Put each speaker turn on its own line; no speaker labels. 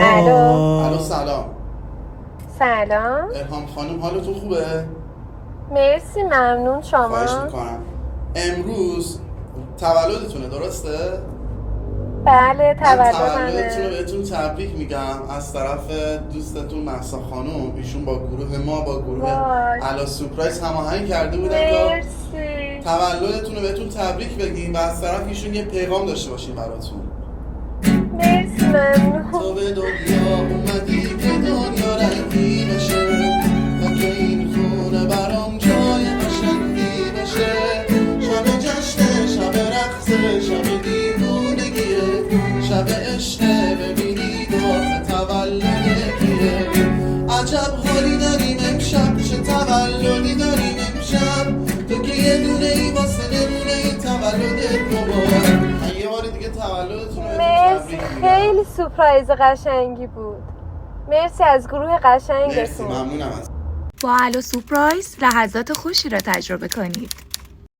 الو
سلام.
سلام.
الهام خانم حالتون خوبه؟
مرسی ممنون. شما؟
خواهش میکنم. امروز تولدتونه درسته؟
بله
من تولدتون رو
تولدمه.
بهتون تبریک میگم از طرف دوستتون مهسا خانم. ایشون با گروه ما با گروه
وای.
الا سورپرایز هماهنگ کرده بودن تا
مرسی.
تولدتون رو بهتون تبریک بگیم و از طرف ایشون یه پیغام داشته باشیم براتون.
مرسی ممنون.
تو به دنیا اومدی که دنیا رنگی بشه، تا که این خونه برام جای قشنگی بشه. شب جشنه، شب رقصه، شب دیوونگیه، شب عشقه، ببینید آخه تولد کیه. عجب حالی داریم امشب، چه تولدی داریم امشب، تو که یه دونه ای واسه نمونه ای تولدت مبارک. من یه بار دیگه تولدتون رو بهتون
مرسی،
تبریک میگم.
خیلی سورپرایز قشنگی بود. مرسی از گروه قشنگتون.
مرسی، ممنونم از
با الا سورپرایز لحظات خوشی را تجربه کنید.